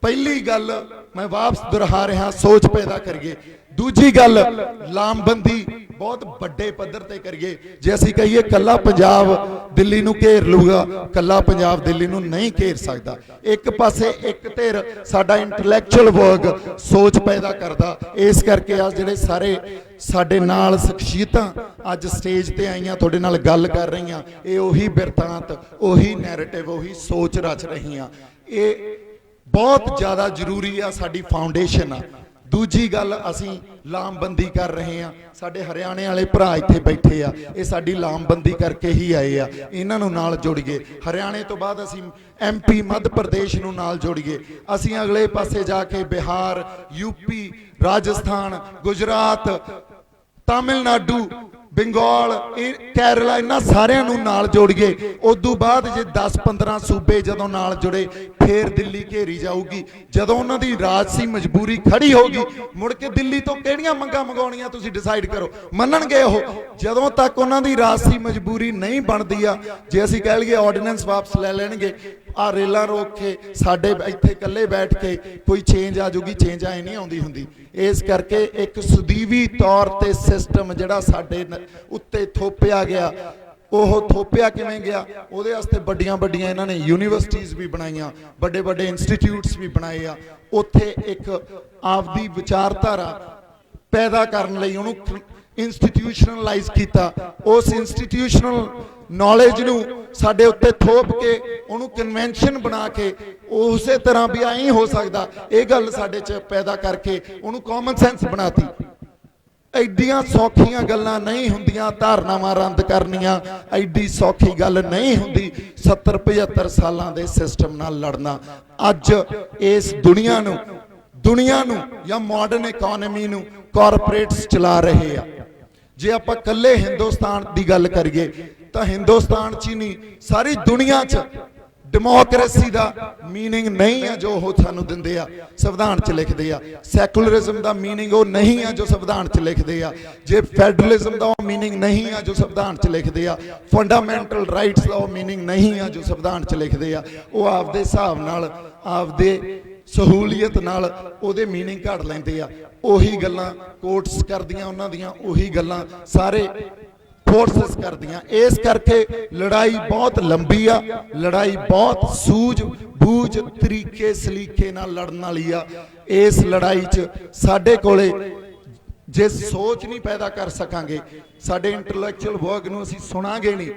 Speaker 1: ਪਹਿਲੀ ਗੱਲ ਮੈਂ ਵਾਪਸ ਦੁਹਰਾ ਰਿਹਾ, ਸੋਚ ਪੈਦਾ ਕਰੀਏ। ਦੂਜੀ ਗੱਲ, ਲਾਮਬੰਦੀ ਬਹੁਤ ਵੱਡੇ ਪੱਧਰ ਤੇ ਕਰੀਏ। ਜੇ ਅਸੀਂ ਕਹੀਏ ਕੱਲਾ ਪੰਜਾਬ ਦਿੱਲੀ ਨੂੰ ਘੇਰ ਲੂਗਾ, ਕੱਲਾ ਪੰਜਾਬ ਦਿੱਲੀ ਨੂੰ ਨਹੀਂ ਘੇਰ ਸਕਦਾ। ਇੱਕ ਪਾਸੇ ਇੱਕ ਧਿਰ ਸਾਡਾ ਇੰਟੈਲੈਕਚੁਅਲ ਵਰਕ ਸੋਚ ਪੈਦਾ ਕਰਦਾ। ਇਸ ਕਰਕੇ ਆ ਜਿਹੜੇ ਸਾਰੇ ਸਾਡੇ ਨਾਲ ਸ਼ਖਸੀਅਤਾਂ ਅੱਜ ਸਟੇਜ ਤੇ ਆਈਆਂ, ਤੁਹਾਡੇ ਨਾਲ ਗੱਲ ਕਰ ਰਹੀਆਂ, ਇਹ ਉਹੀ ਬਿਰਤਾਂਤ, ਉਹੀ ਨੈਰੇਟਿਵ, ਉਹੀ ਸੋਚ ਰਚ ਰਹੀਆਂ। ਇਹ ਬਹੁਤ ਜ਼ਿਆਦਾ ਜ਼ਰੂਰੀ ਆ, ਸਾਡੀ ਫਾਊਂਡੇਸ਼ਨ ਆ। ਦੂਜੀ ਗੱਲ, ਅਸੀਂ ਲਾਮਬੰਦੀ ਕਰ ਰਹੇ ਹਾਂ। ਸਾਡੇ ਹਰਿਆਣੇ ਵਾਲੇ ਭਰਾ ਇੱਥੇ ਬੈਠੇ ਆ, ਇਹ ਸਾਡੀ ਲਾਮਬੰਦੀ ਕਰਕੇ ਹੀ ਆਏ ਆ। ਇਹਨਾਂ ਨੂੰ ਨਾਲ ਜੋੜੀਏ। ਹਰਿਆਣੇ ਤੋਂ ਬਾਅਦ ਅਸੀਂ MP ਮੱਧ ਪ੍ਰਦੇਸ਼ ਨੂੰ ਨਾਲ ਜੋੜੀਏ। ਅਸੀਂ ਅਗਲੇ ਪਾਸੇ ਜਾ ਕੇ ਬਿਹਾਰ, UP, ਰਾਜਸਥਾਨ, ਗੁਜਰਾਤ, ਤਾਮਿਲਨਾਡੂ, ਬੰਗਾਲ, ਕੇਰਲਾ, ਇਹਨਾਂ ਸਾਰਿਆਂ ਨੂੰ ਨਾਲ ਜੋੜੀਏ। ਉਦੋਂ ਬਾਅਦ ਜੇ 10-15 ਸੂਬੇ ਜਦੋਂ ਨਾਲ ਜੁੜੇ, ਫੇਰ ਦਿੱਲੀ ਘੇਰੀ ਜਾਊਗੀ। ਜਦੋਂ ਉਹਨਾਂ ਦੀ ਰਾਜਸੀ ਮਜਬੂਰੀ ਖੜੀ ਹੋਗੀ, ਮੁੜ ਕੇ ਦਿੱਲੀ ਤੋਂ ਕਿਹੜੀਆਂ ਮੰਗਾਂ ਮੰਗਾਉਣੀਆਂ ਤੁਸੀਂ ਡਿਸਾਈਡ ਕਰੋ, ਮੰਨਣਗੇ ਉਹ? ਜਦੋਂ ਤੱਕ ਉਹਨਾਂ ਦੀ ਰਾਜਸੀ ਮਜਬੂਰੀ ਨਹੀਂ ਬਣਦੀ ਆ, ਜੇ ਅਸੀਂ ਕਹਿ ਲਈਏ ਆਰਡੀਨੈਂਸ ਵਾਪਸ ਲੈ ਲੈਣਗੇ, ਆ ਰੇਲਾਂ ਰੋਕ ਕੇ ਸਾਡੇ ਇੱਥੇ ਇਕੱਲੇ ਬੈਠ ਕੇ ਕੋਈ ਚੇਂਜ ਆ ਜੂਗੀ? ਚੇਂਜ ਆਏ ਨਹੀਂ ਆਉਂਦੀ ਹੁੰਦੀ। ਇਸ ਕਰਕੇ ਇੱਕ ਸੁਦੀਵੀ ਤੌਰ ਤੇ ਸਿਸਟਮ ਜਿਹੜਾ ਸਾਡੇ ਉੱਤੇ ਥੋਪਿਆ ਗਿਆ, ਉਹ ਥੋਪਿਆ ਕਿਵੇਂ ਗਿਆ? ਉਹਦੇ ਵਾਸਤੇ ਵੱਡੀਆਂ ਵੱਡੀਆਂ ਇਹਨਾਂ ਨੇ ਯੂਨੀਵਰਸਿਟੀਜ਼ ਵੀ ਬਣਾਈਆਂ, ਵੱਡੇ ਵੱਡੇ ਇੰਸਟੀਚਿਊਟਸ ਵੀ ਬਣਾਏ ਆ। ਉੱਥੇ ਇੱਕ ਆਪਦੀ ਵਿਚਾਰਧਾਰਾ ਪੈਦਾ ਕਰਨ ਲਈ ਉਹਨੂੰ ਇੰਸਟੀਟਿਊਸ਼ਨਲਾਈਜ਼ ਕੀਤਾ। ਉਸ ਇੰਸਟੀਟਿਊਸ਼ਨਲ ਨੌਲੇਜ ਨੂੰ ਸਾਡੇ ਉੱਤੇ ਥੋਪ ਕੇ ਉਹਨੂੰ ਕਨਵੈਨਸ਼ਨ ਬਣਾ ਕੇ, ਉਸੇ ਤਰ੍ਹਾਂ ਵੀ ਐਂ ਹੋ ਸਕਦਾ, ਇਹ ਗੱਲ ਸਾਡੇ 'ਚ ਪੈਦਾ ਕਰਕੇ ਉਹਨੂੰ ਕਾਮਨ ਸੈਂਸ ਬਣਾਤੀ। ਐਡੀਆਂ ਸੌਖੀਆਂ ਗੱਲਾਂ ਨਹੀਂ ਹੁੰਦੀਆਂ ਧਾਰਨਾਵਾਂ ਰੱਦ ਕਰਨੀਆਂ, ਐਡੀ ਸੌਖੀ ਗੱਲ ਨਹੀਂ ਹੁੰਦੀ 70-75 ਸਾਲਾਂ ਦੇ ਸਿਸਟਮ ਨਾਲ ਲੜਨਾ। ਅੱਜ ਇਸ ਦੁਨੀਆ ਨੂੰ ਜਾਂ ਮਾਡਰਨ ਇਕਨੋਮੀ ਨੂੰ ਕਾਰਪੋਰੇਟਸ ਚਲਾ ਰਹੇ ਆ। ਜੇ ਆਪਾਂ ਕੱਲੇ ਹਿੰਦੁਸਤਾਨ ਦੀ ਗੱਲ ਕਰੀਏ ਤਾਂ ਹਿੰਦੁਸਤਾਨ 'ਚ ਹੀ ਨਹੀਂ, ਸਾਰੀ ਦੁਨੀਆ 'ਚ ਡੈਮੋਕ੍ਰੇਸੀ ਦਾ ਮੀਨਿੰਗ ਨਹੀਂ ਆ ਜੋ ਉਹ ਸਾਨੂੰ ਦਿੰਦੇ ਆ, ਸੰਵਿਧਾਨ 'ਚ ਲਿਖਦੇ ਆ। ਸੈਕੂਲਰਿਜ਼ਮ ਦਾ ਮੀਨਿੰਗ ਉਹ ਨਹੀਂ ਆ ਜੋ ਸੰਵਿਧਾਨ 'ਚ ਲਿਖਦੇ ਆ। ਜੇ ਫੈਡਰਲਿਜ਼ਮ ਦਾ ਉਹ ਮੀਨਿੰਗ ਨਹੀਂ ਆ ਜੋ ਸੰਵਿਧਾਨ 'ਚ ਲਿਖਦੇ ਆ। ਫੰਡਾਮੈਂਟਲ ਰਾਈਟਸ ਦਾ ਉਹ ਮੀਨਿੰਗ ਨਹੀਂ ਆ ਜੋ ਸੰਵਿਧਾਨ 'ਚ ਲਿਖਦੇ ਆ। ਉਹ ਆਪਦੇ ਹਿਸਾਬ ਨਾਲ, ਆਪਦੇ ਸਹੂਲੀਅਤ ਨਾਲ ਉਹਦੇ ਮੀਨਿੰਗ ਘੜ ਲੈਂਦੇ ਆ। ਉਹੀ ਗੱਲਾਂ ਕੋਰਟਸ ਕਰਦੀਆਂ ਉਹਨਾਂ ਦੀਆਂ, ਉਹੀ ਗੱਲਾਂ ਸਾਰੇ ਫੋਰਸਸ ਕਰਦੀਆਂ। ਇਸ ਕਰਕੇ ਲੜਾਈ ਬਹੁਤ ਲੰਬੀ ਆ, ਲੜਾਈ ਬਹੁਤ ਸੂਝ ਬੂਝ ਤਰੀਕੇ ਸਲੀਕੇ ਨਾਲ ਲੜਨ ਵਾਲੀ ਆ। ਇਸ ਲੜਾਈ 'ਚ ਸਾਡੇ ਕੋਲੇ ਜੇ ਸੋਚ ਨਹੀਂ ਪੈਦਾ ਕਰ ਸਕਾਂਗੇ, ਸਾਡੇ ਇੰਟੈਲੈਕਚੁਅਲ ਵਰਕ ਨੂੰ ਅਸੀਂ ਸੁਣਾਂਗੇ ਨਹੀਂ,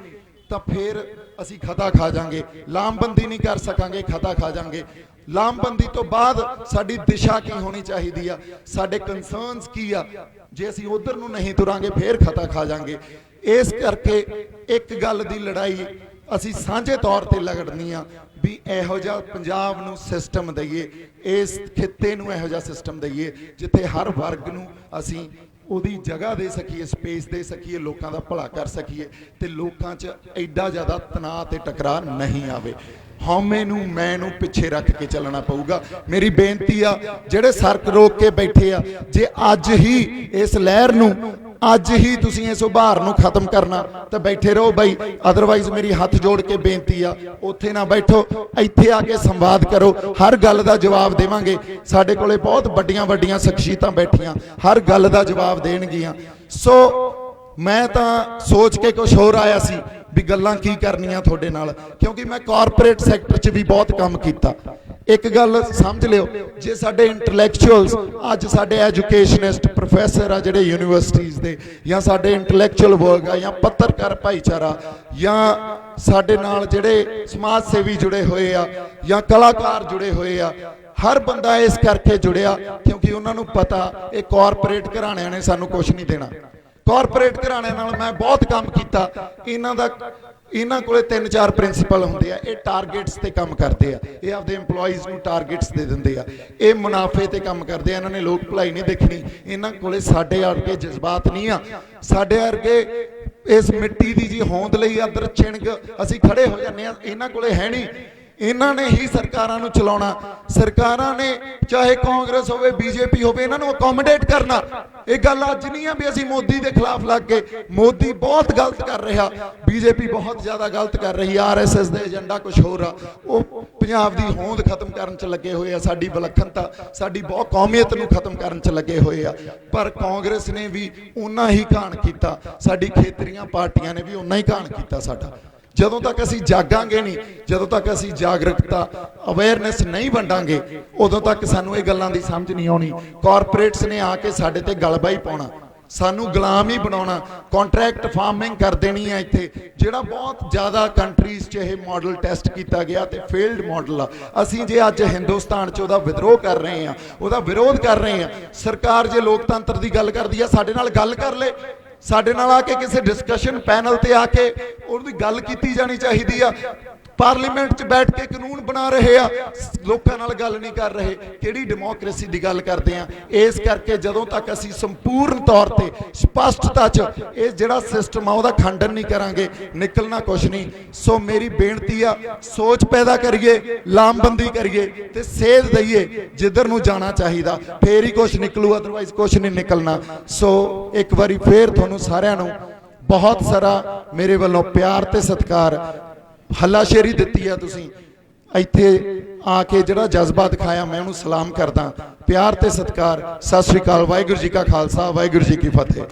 Speaker 1: ਤਾਂ ਫਿਰ ਅਸੀਂ ਖਤਾ ਖਾ ਜਾਾਂਗੇ। ਲਾਮਬੰਦੀ ਨਹੀਂ ਕਰ ਸਕਾਂਗੇ, ਖਤਾ ਖਾ ਜਾਾਂਗੇ। ਲਾਮਬੰਦੀ ਤੋਂ ਬਾਅਦ ਸਾਡੀ ਦਿਸ਼ਾ ਕੀ ਹੋਣੀ ਚਾਹੀਦੀ ਆ, ਸਾਡੇ ਕੰਸਰਨਸ ਕੀ ਆ? ਜੇ ਅਸੀਂ ਉਧਰ ਨੂੰ ਨਹੀਂ ਤੁਰਾਂਗੇ ਫਿਰ ਖਤਾ ਖਾ ਜਾਾਂਗੇ। ਇਸ ਕਰਕੇ ਇੱਕ ਗੱਲ ਦੀ ਲੜਾਈ ਅਸੀਂ ਸਾਂਝੇ ਤੌਰ ਤੇ ਲੜਨੀ ਆ ਵੀ ਇਹੋ ਜਿਹਾ ਪੰਜਾਬ ਨੂੰ ਸਿਸਟਮ ਦਈਏ, ਇਸ ਖਿੱਤੇ ਨੂੰ ਇਹੋ ਜਿਹਾ ਸਿਸਟਮ ਦਈਏ ਜਿੱਥੇ ਹਰ ਵਰਗ ਨੂੰ ਅਸੀਂ ਉਹਦੀ ਜਗ੍ਹਾ ਦੇ ਸਕੀਏ, ਸਪੇਸ ਦੇ ਸਕੀਏ, ਲੋਕਾਂ ਦਾ ਭਲਾ ਕਰ ਸਕੀਏ ਤੇ ਲੋਕਾਂ 'ਚ ਐਡਾ ਜ਼ਿਆਦਾ ਤਣਾਅ ਤੇ ਟਕਰਾਅ ਨਹੀਂ ਆਵੇ। ਹਉਮੈ ਨੂੰ ਮੈਂ ਨੂੰ ਪਿੱਛੇ ਰੱਖ ਕੇ ਚੱਲਣਾ ਪਊਗਾ। ਮੇਰੀ ਬੇਨਤੀ ਆ, ਜਿਹੜੇ ਸੜਕ ਰੋਕ ਕੇ ਬੈਠੇ ਆ, ਜੇ ਅੱਜ ਹੀ ਇਸ ਲਹਿਰ ਨੂੰ, ਅੱਜ ਹੀ ਤੁਸੀਂ ਇਸ ਉਭਾਰ ਨੂੰ ਖਤਮ ਕਰਨਾ ਤਾਂ ਬੈਠੇ ਰਹੋ ਬਾਈ। ਅਦਰਵਾਈਜ਼ ਮੇਰੀ ਹੱਥ ਜੋੜ ਕੇ ਬੇਨਤੀ ਆ, ਉੱਥੇ ਨਾ ਬੈਠੋ, ਇੱਥੇ ਆ ਕੇ ਸੰਵਾਦ ਕਰੋ। ਹਰ ਗੱਲ ਦਾ ਜਵਾਬ ਦੇਵਾਂਗੇ। ਸਾਡੇ ਕੋਲੇ ਬਹੁਤ ਵੱਡੀਆਂ ਵੱਡੀਆਂ ਸ਼ਖਸੀਅਤਾਂ ਬੈਠੀਆਂ, ਹਰ ਗੱਲ ਦਾ ਜਵਾਬ ਦੇਣਗੀਆਂ। ਸੋ ਮੈਂ ਤਾਂ ਸੋਚ ਕੇ ਕੁਝ ਹੋਰ ਆਇਆ ਸੀ ਵੀ ਗੱਲਾਂ ਕੀ ਕਰਨੀਆਂ ਤੁਹਾਡੇ ਨਾਲ, ਕਿਉਂਕਿ ਮੈਂ ਕਾਰਪੋਰੇਟ ਸੈਕਟਰ 'ਚ ਵੀ ਬਹੁਤ ਕੰਮ ਕੀਤਾ। ਇੱਕ ਗੱਲ ਸਮਝ ਲਿਓ, ਜੇ ਸਾਡੇ ਇੰਟੈਲੈਕਚੁਅਲਸ ਅੱਜ ਸਾਡੇ ਐਜੂਕੇਸ਼ਨਿਸਟ ਪ੍ਰੋਫੈਸਰ ਆ ਜਿਹੜੇ ਯੂਨੀਵਰਸਿਟੀਜ਼ ਦੇ, ਜਾਂ ਸਾਡੇ ਇੰਟੈਲੈਕਚੁਅਲ ਵਰਗ ਆ, ਜਾਂ ਪੱਤਰਕਾਰ ਭਾਈਚਾਰਾ, ਜਾਂ ਸਾਡੇ ਨਾਲ ਜਿਹੜੇ ਸਮਾਜ ਸੇਵੀ ਜੁੜੇ ਹੋਏ ਆ, ਜਾਂ ਕਲਾਕਾਰ ਜੁੜੇ ਹੋਏ ਆ, ਹਰ ਬੰਦਾ ਇਸ ਕਰਕੇ ਜੁੜਿਆ ਕਿਉਂਕਿ ਉਹਨਾਂ ਨੂੰ ਪਤਾ ਇਹ ਕਾਰਪੋਰੇਟ ਘਰਾਣਿਆਂ ਨੇ ਸਾਨੂੰ ਕੁਝ ਨਹੀਂ ਦੇਣਾ। ਕਾਰਪੋਰੇਟ ਘਰਾਣਿਆਂ ਨਾਲ ਮੈਂ ਬਹੁਤ ਕੰਮ ਕੀਤਾ। ਇਹਨਾਂ ਕੋਲੇ 3-4 ਪ੍ਰਿੰਸੀਪਲ ਹੁੰਦੇ ਆ। ਇਹ ਟਾਰਗੇਟਸ ਤੇ ਕੰਮ ਕਰਦੇ ਆ, ਇਹ ਆਪਦੇ EMPLOYEES ਨੂੰ ਟਾਰਗੇਟਸ ਦੇ ਦਿੰਦੇ ਆ, ਇਹ ਮੁਨਾਫੇ ਤੇ ਕੰਮ ਕਰਦੇ ਆ। ਇਹਨਾਂ ਨੇ ਲੋਕ ਭਲਾਈ ਨਹੀਂ ਦੇਖਣੀ। ਇਹਨਾਂ ਕੋਲੇ ਸਾਡੇ ਵਰਗੇ ਜਜ਼ਬਾਤ ਨਹੀਂ ਆ। ਸਾਡੇ ਵਰਗੇ ਇਸ ਮਿੱਟੀ ਦੀ ਜੀ ਹੋਂਦ ਲਈ ਅੰਦਰ ਚਿਣਗ ਅਸੀਂ ਖੜੇ ਹੋ ਜਾਂਦੇ ਆ। ਇਹਨਾਂ ਕੋਲੇ ਹੈ ਨਹੀਂ। ਇਹਨਾਂ ਨੇ ਹੀ ਸਰਕਾਰਾਂ ਨੂੰ ਚਲਾਉਣਾ। ਸਰਕਾਰਾਂ ਨੇ ਚਾਹੇ ਕਾਂਗਰਸ ਹੋਵੇ BJP ਹੋਵੇ, ਇਹਨਾਂ ਨੂੰ ਅਕੋਮੋਡੇਟ ਕਰਨਾ। ਇਹ ਗੱਲ ਅੱਜ ਨਹੀਂ ਆ ਵੀ ਅਸੀਂ ਮੋਦੀ ਦੇ ਖਿਲਾਫ ਲੱਗ ਗਏ। ਮੋਦੀ ਬਹੁਤ ਗਲਤ ਕਰ ਰਿਹਾ, BJP ਬਹੁਤ ਜ਼ਿਆਦਾ ਗਲਤ ਕਰ ਰਹੀ, RSS ਦੇ ਏਜੰਡਾ ਕੁਝ ਹੋਰ ਆ। ਉਹ ਪੰਜਾਬ ਦੀ ਹੋਂਦ ਖਤਮ ਕਰਨ 'ਚ ਲੱਗੇ ਹੋਏ ਆ, ਸਾਡੀ ਵਿਲੱਖਣਤਾ, ਸਾਡੀ ਬਹੁਤ ਕੌਮੀਅਤ ਨੂੰ ਖਤਮ ਕਰਨ 'ਚ ਲੱਗੇ ਹੋਏ ਆ। ਪਰ ਕਾਂਗਰਸ ਨੇ ਵੀ ਉਨਾ ਹੀ ਘਾਣ ਕੀਤਾ, ਸਾਡੀ ਖੇਤਰੀਆਂ ਪਾਰਟੀਆਂ ਨੇ ਵੀ ਉਨਾ ਹੀ ਘਾਣ ਕੀਤਾ ਸਾਡਾ। ਜਦੋਂ ਤੱਕ ਅਸੀਂ ਜਾਗਾਂਗੇ ਨਹੀਂ, ਜਦੋਂ ਤੱਕ ਅਸੀਂ ਜਾਗਰੂਕਤਾ ਅਵੇਅਰਨੈਸ ਨਹੀਂ ਵੰਡਾਂਗੇ, ਉਦੋਂ ਤੱਕ ਸਾਨੂੰ ਇਹ ਗੱਲਾਂ ਦੀ ਸਮਝ ਨਹੀਂ ਆਉਣੀ। ਕਾਰਪੋਰੇਟਸ ਨੇ ਆ ਕੇ ਸਾਡੇ ਤੇ ਗਲਬਾ ਹੀ ਪਾਉਣਾ, ਸਾਨੂੰ ਗੁਲਾਮ ਹੀ ਬਣਾਉਣਾ, ਕੰਟਰੈਕਟ ਫਾਰਮਿੰਗ ਕਰ ਦੇਣੀ ਹੈ ਇੱਥੇ, ਜਿਹੜਾ ਬਹੁਤ ਜ਼ਿਆਦਾ ਕੰਟਰੀਜ਼ 'ਚ ਇਹ ਮਾਡਲ ਟੈਸਟ ਕੀਤਾ ਗਿਆ ਤੇ ਫੇਲਡ ਮਾਡਲ ਆ। ਅਸੀਂ ਜੇ ਅੱਜ ਹਿੰਦੁਸਤਾਨ 'ਚ ਉਹਦਾ ਵਿਦਰੋਹ ਕਰ ਰਹੇ ਹਾਂ, ਉਹਦਾ ਵਿਰੋਧ ਕਰ ਰਹੇ ਹਾਂ। ਸਰਕਾਰ ਜੇ ਲੋਕਤੰਤਰ ਦੀ ਗੱਲ ਕਰਦੀ ਆ, ਸਾਡੇ ਨਾਲ ਗੱਲ ਕਰ ਲੈ, ਸਾਡੇ ਨਾਲ ਆ ਕੇ ਕਿਸੇ ਡਿਸਕਸ਼ਨ ਪੈਨਲ ਤੇ ਆ ਕੇ ਉਹਦੀ ਗੱਲ ਕੀਤੀ ਜਾਣੀ ਚਾਹੀਦੀ ਆ। ਪਾਰਲੀਮੈਂਟ 'ਚ ਬੈਠ ਕੇ ਕਾਨੂੰਨ ਬਣਾ ਰਹੇ ਆ, ਲੋਕਾਂ ਨਾਲ ਗੱਲ ਨਹੀਂ ਕਰ ਰਹੇ। ਕਿਹੜੀ ਡੈਮੋਕ੍ਰੇਸੀ ਦੀ ਗੱਲ ਕਰਦੇ ਆ? ਇਸ ਕਰਕੇ ਜਦੋਂ ਤੱਕ ਅਸੀਂ ਸੰਪੂਰਨ ਤੌਰ ਤੇ ਸਪਸ਼ਟਤਾ 'ਚ ਇਹ ਜਿਹੜਾ ਸਿਸਟਮ ਆ ਉਹਦਾ ਖੰਡਨ ਨਹੀਂ ਕਰਾਂਗੇ, ਨਿਕਲਣਾ ਕੁਝ ਨਹੀਂ। ਸੋ ਮੇਰੀ ਬੇਨਤੀ ਆ, ਸੋਚ ਪੈਦਾ ਕਰੀਏ, ਲਾਮਬੰਦੀ ਕਰੀਏ ਤੇ ਸੇਧ ਦਈਏ ਜਿੱਧਰ ਨੂੰ ਜਾਣਾ ਚਾਹੀਦਾ, ਫੇਰ ਹੀ ਕੁਝ ਨਿਕਲੂ, ਅਦਰਵਾਈਜ਼ ਕੁਝ ਨਹੀਂ ਨਿਕਲਣਾ। ਸੋ ਇੱਕ ਵਾਰੀ ਫੇਰ ਤੁਹਾਨੂੰ ਸਾਰਿਆਂ ਨੂੰ ਬਹੁਤ ਸਾਰਾ ਮੇਰੇ ਵੱਲੋਂ ਪਿਆਰ ਤੇ ਸਤਿਕਾਰ, ਹੱਲਾਸ਼ੇਰੀ ਦਿੱਤੀ ਆ। ਤੁਸੀਂ ਇੱਥੇ ਆ ਕੇ ਜਿਹੜਾ ਜਜ਼ਬਾ ਦਿਖਾਇਆ, ਮੈਂ ਉਹਨੂੰ ਸਲਾਮ ਕਰਦਾ। ਪਿਆਰ ਤੇ ਸਤਿਕਾਰ। ਸਤਿ ਸ੍ਰੀ ਅਕਾਲ। ਵਾਹਿਗੁਰੂ ਜੀ ਕਾ ਖਾਲਸਾ, ਵਾਹਿਗੁਰੂ ਜੀ ਕੀ ਫਤਿਹ।